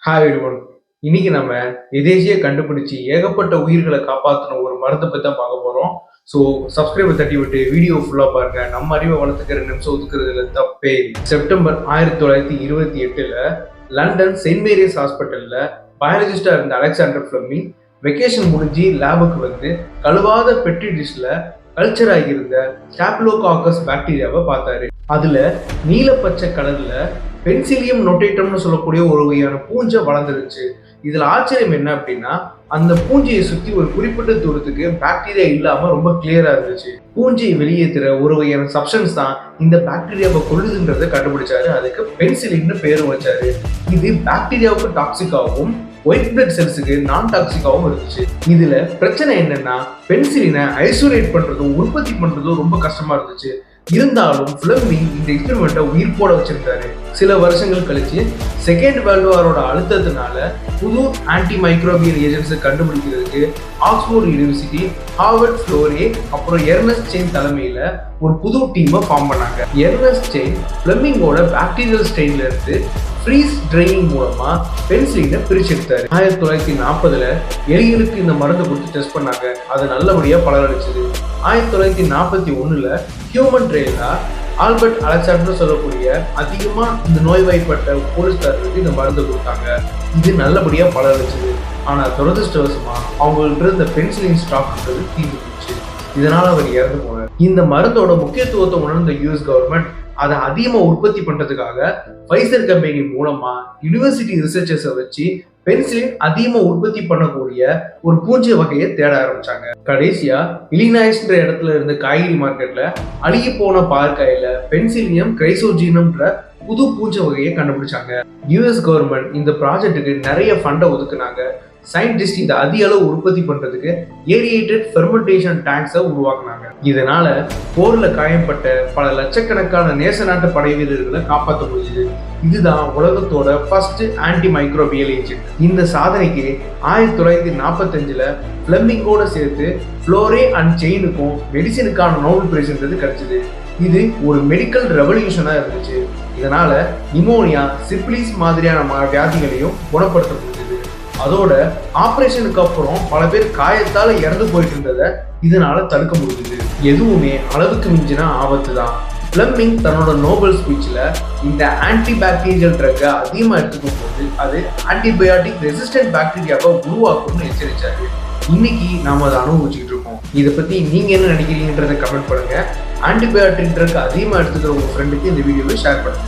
Hi everyone. இன்னைக்கு நம்ம எதேச்சியா கண்டுபிடிச்சு ஏகப்பட்ட உயிர்களை காப்பாற்றின ஒரு மருந்தை பத்தி தான் பார்க்க போறோம். ஸோ சப்ஸ்கிரைபர் தட்டி விட்டு வீடியோ ஃபுல்லா பாருங்க. நம்ம அறிவை வளர்த்துக்க 2 நிமிஷம் ஒதுக்குறதுல தப்பே இல்லை. செப்டம்பர் 1928 லண்டன் செயின்ட் மேரிஸ் ஹாஸ்பிட்டல்ல பயாலஜிஸ்டா இருந்த அலெக்சாண்டர் ஃபிளெமிங் வெக்கேஷன் முடிஞ்சு லேபுக்கு வந்து கழுவாத பெட்ரி டிஷ்ல கல்ச்சர் ஆகியிருந்த ஸ்டாபிலோகாக்கஸ் பாக்டீரியாவை பார்த்தாரு. அதுல நீல பச்சை கலர்ல பென்சிலியம் நொட்டேட்டம்னு சொல்லக்கூடிய ஒரு வகையான பூஞ்சை வளர்ந்துருச்சு. இதுல ஆச்சரியம் என்ன அப்படின்னா, அந்த பூஞ்சையை சுத்தி ஒரு குறிப்பிட்ட தூரத்துக்கு பாக்டீரியா இல்லாம ரொம்ப கிளியரா இருந்துச்சு. பூஞ்சையை வெளியேற்றுற ஒரு வகையான சப்ஸ்டன்ஸ் தான் இந்த பாக்டீரியாவை கொல்லுதுன்றதை கண்டுபிடிச்சாரு. அதுக்கு பென்சிலின்னு பேரு வச்சாரு. இது பாக்டீரியாவுக்கு டாக்ஸிக்காகவும் ஒயிட் பிளட் செல்ஸுக்கு நான் டாக்ஸிக்காகவும் இருந்துச்சு. இதுல பிரச்சனை என்னன்னா, பென்சிலினை ஐசோலேட் பண்றதும் உற்பத்தி பண்றதும் ரொம்ப கஷ்டமா இருந்துச்சு. இருந்தாலும் ஃபிளெமிங் இந்த எக்ஸ்பெரிமெண்ட்டை உயிர் போட வச்சிருந்தாரு. சில வருஷங்கள் கழிச்சு செகண்ட் வேர்ல்டு வாரோட அழுத்தத்தினால புது ஆன்டி மைக்ரோபியல் ஏஜென்ட்ஸை கண்டுபிடிக்கிறதுக்கு ஆக்ஸ்போர்ட் யூனிவர்சிட்டி, ஹார்வர்ட், ஃப்ளோரே அப்புறம் எர்னஸ்ட் செயின் தலைமையில ஒரு புது டீமை ஃபார்ம் பண்ணாங்க. எர்னஸ்ட் செயின் ஃபிளெமிங்கோட பாக்டீரியல் ஸ்ட்ரெயின்ல இருந்து ஃப்ரீஸ் ட்ரையிங் மூலமா பென்சிலினை பிரிச்செடுத்தாரு. 1940 எலிகளுக்கு இந்த மருந்து கொடுத்து டெஸ்ட் பண்ணாங்க. அது நல்லபடியா பலனளிச்சது. 1941 ஹியூமன் ட்ரையலா ஆல்பர்ட் அலெக்சாண்டர் சொல்லக்கூடிய அதிகமா இந்த நோய்வாய்ப்பட்ட போலீஸ்காரர்களுக்கு இந்த மருந்து கொடுத்தாங்க. இது நல்லபடியா பலனளிச்சது. ஆனா துரதிருஷ்டவசமா அவங்கள்ட்ட இருந்த பென்சிலின் ஸ்டாக்ன்றது தீர்ந்து போச்சு. இதனால அவர் இறந்து போனார். இந்த மருந்தோட முக்கியத்துவத்தை உணர்ந்த யூஎஸ் கவர்மெண்ட் அதை அதிகமா உற்பத்தி பண்றதுக்காக ஃபைசர் கம்பெனி மூலமா யூனிவர்சிட்டி ரிசர்ச்சர்ஸை வச்சு பென்சிலின் அதிகமா உற்பத்தி பண்ணக்கூடிய ஒரு பூஞ்சை வகையை தேட ஆரம்பிச்சாங்க. கடைசியா இலினாய்ஸ்ன்ற இடத்துல இருந்த காய்கறி மார்க்கெட்ல அழுகி போன பார்க்காயில பென்சிலியம் கிரைசோஜீனம்ன்ற புது பூஞ்சை வகையை கண்டுபிடிச்சாங்க. யூஎஸ் கவர்மெண்ட் இந்த ப்ராஜெக்டுக்கு நிறைய ஃபண்டை ஒதுக்குனாங்க. சயின்டிஸ்ட் இதை அதிக அளவு உற்பத்தி பண்றதுக்கு ஏரியேட்டட் ஃபெர்மெண்டேஷன் டேங்க்ஸை உருவாக்குனாங்க. இதனால போர்ல காயப்பட்ட பல லட்சக்கணக்கான நேச நாட்டு படை வீரர்களை காப்பாற்ற முடியுது. இதுதான் உலகத்தோட ஃபர்ஸ்ட் ஆன்டி மைக்ரோபியல் ஏஜென்ட். இந்த சாதனைக்கு 1945 ஃபிளெமிங்கோட சேர்த்து ஃப்ளோரே அண்ட் செயினுக்கும் மெடிசினுக்கான நோபல் பிரைஸ்ன்றது கிடைச்சது. இது ஒரு மெடிக்கல் ரெவல்யூஷனா இருந்துச்சு. இதனால நிமோனியா, சிப்லிஸ் மாதிரியான வியாதிகளையும் குணப்படுத்த முடியுது. அதோட ஆபரேஷனுக்கு அப்புறம் பல பேர் காயத்தால இறந்து போயிட்டு இருந்ததை இதனால தடுக்க முடியுது. எதுவுமே அளவுக்கு மிஞ்சினா ஆபத்து தான். ஃபிளெமிங் தன்னோட நோபல் ஸ்பீச்ல இந்த ஆன்டி பாக்டீரியல் ட்ரக்கை அதிகமா எடுத்துக்கும் போது அது ஆன்டிபயோட்டிக் ரெசிஸ்டன்ட் பாக்டீரியாவை உருவாக்கும்னு எச்சரிச்சாரு. இன்னைக்கு நாம அதை அனுபவிச்சுட்டு இருக்கோம். இதை பத்தி நீங்க என்ன நினைக்கிறீங்கன்றதை கமெண்ட் பண்ணுங்க. ஆன்டிபயோட்டிக் ட்ரக் அதிகமா எடுத்துக்கிற உங்க ஃப்ரெண்டுக்கு இந்த வீடியோவை ஷேர் பண்ணுங்க.